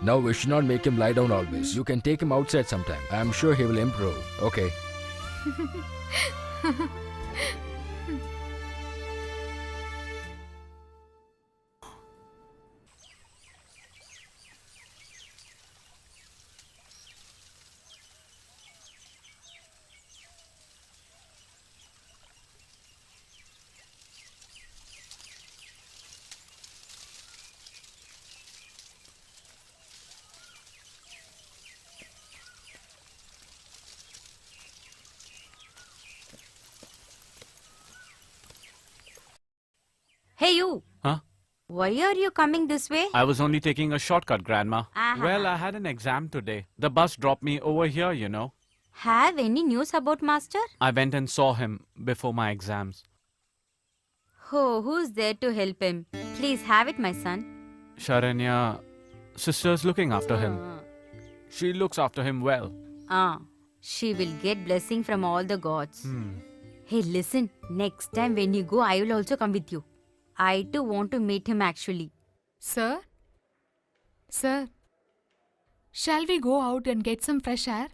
Now we should not make him lie down always. You can take him outside sometime. I am sure he will improve. Okay. Hey, you. Huh? Why are you coming this way? I was only taking a shortcut, Grandma. Uh-huh. Well, I had an exam today. The bus dropped me over here, you know. Have any news about Master? I went and saw him before my exams. Oh, who's there to help him? Please have it, my son. Sharanya, sister's looking after him. She looks after him well. She will get blessing from all the gods. Hmm. Hey, listen. Next time when you go, I will also come with you. I too want to meet him actually. Sir? Sir? Shall we go out and get some fresh air?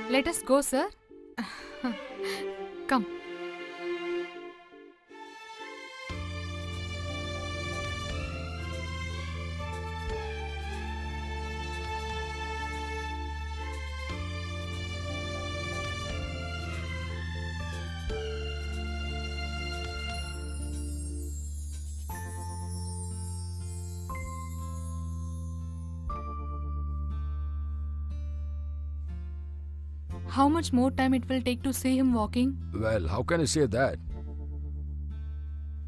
Let us go, sir. Come. How much more time it will take to see him walking? Well, how can I say that?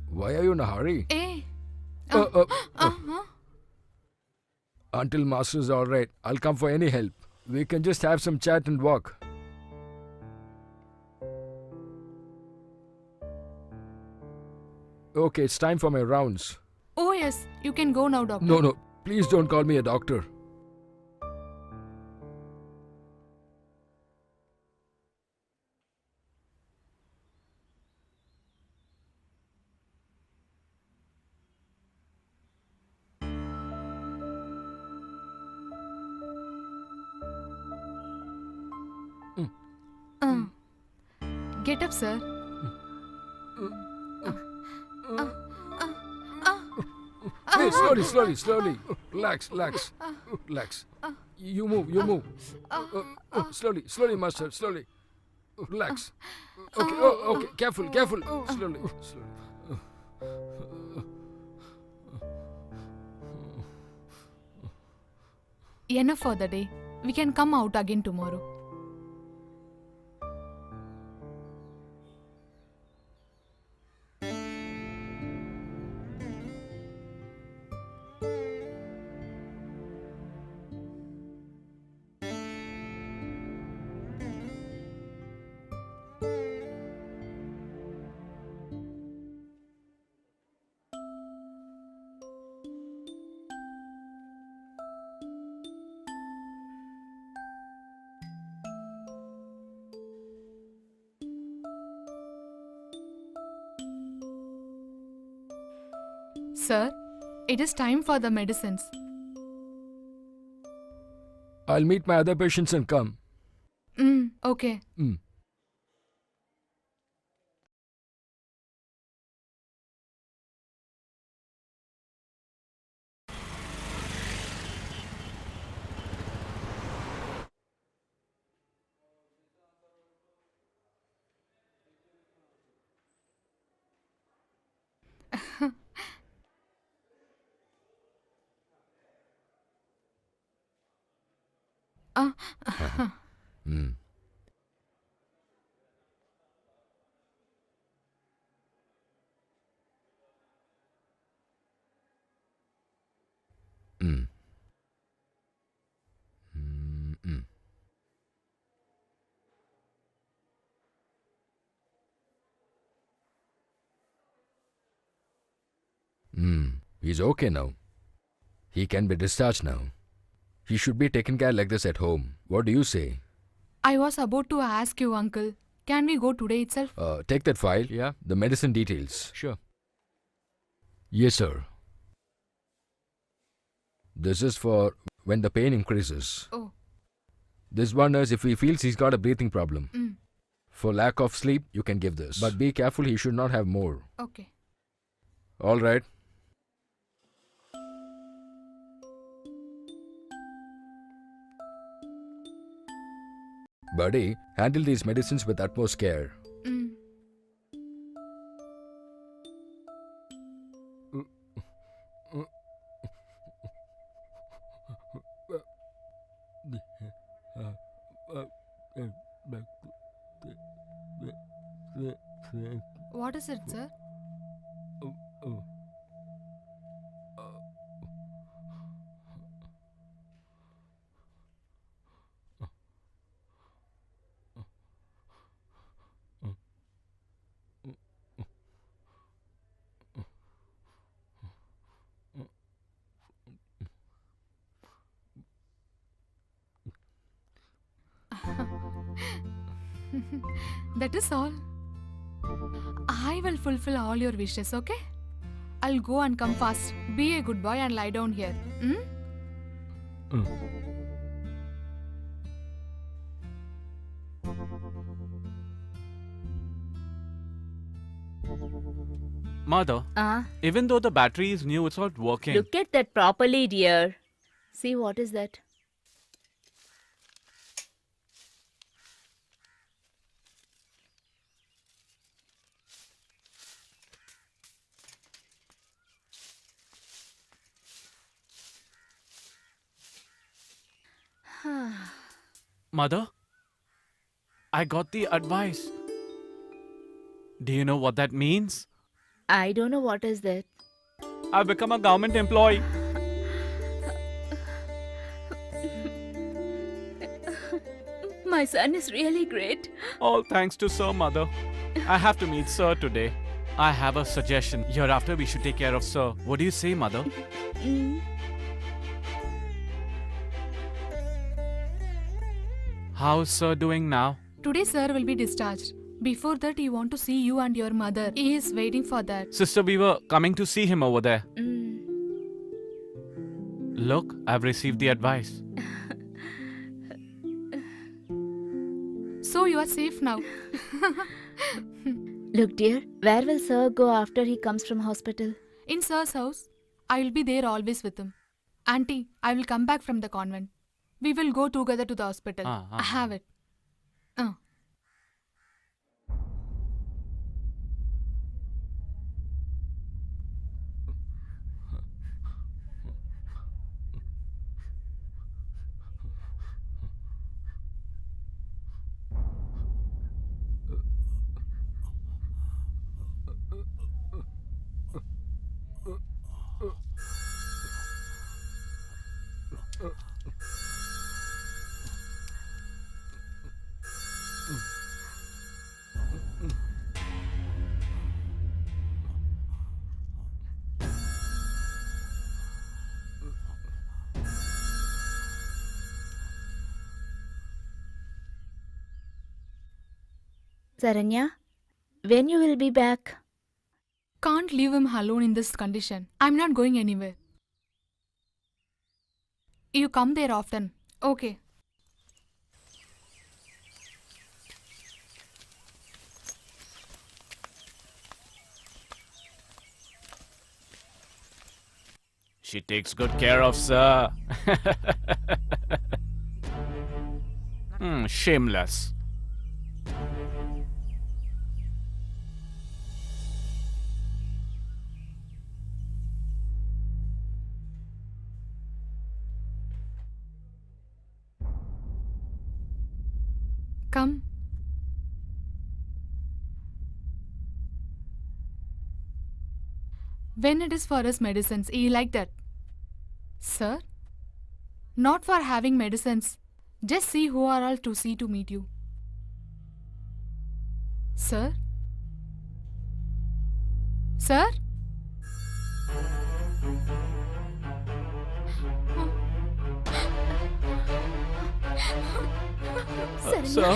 Why are you in a hurry? Eh, Until master's all right, I'll come for any help. We can just have some chat and walk. Okay, it's time for my rounds. Oh, yes, you can go now, doctor. No, please don't call me a doctor. Get up, sir. Hey, slowly. Relax. You move. Slowly, master, slowly. Relax. Okay, careful. Slowly. Enough for the day. We can come out again tomorrow. Sir, it is time for the medicines. I'll meet my other patients and come. Okay. He's okay now. He can be discharged now. He should be taken care like this at home. What do you say? I was about to ask you, uncle. Can we go today itself? Take that file. Yeah. The medicine details. Sure. Yes, sir. This is for when the pain increases. Oh. This one is if he feels he's got a breathing problem. For lack of sleep, you can give this. But be careful, he should not have more. Okay. All right. Buddy, handle these medicines with utmost care. What is it, sir? That is all. I will fulfill all your wishes, okay? I'll go and come fast. Be a good boy and lie down here. Mother, even though the battery is new, it's not working. Look at that properly, dear. See, what is that? Mother, I got the advice. Do you know what that means? I don't know what is that. I've become a government employee. My son is really great. All thanks to Sir, Mother. I have to meet Sir today. I have a suggestion. Hereafter, we should take care of Sir. What do you say, Mother? How's Sir doing now? Today, sir will be discharged. Before that, he want to see you and your mother. He is waiting for that. Sister, we were coming to see him over there. Look, I've received the advice. So you are safe now. Look, dear, where will sir go after he comes from hospital? In sir's house, I will be there always with him. Auntie, I will come back from the convent. We will go together to the hospital. I have it. Saranya, when you will be back? Can't leave him alone in this condition. I'm not going anywhere. You come there often. Okay. She takes good care of Sir. Shameless. Come. When it is for his medicines, he like that. Sir? Not for having medicines. Just see who are all to see to meet you. Sir? Sir? Sir?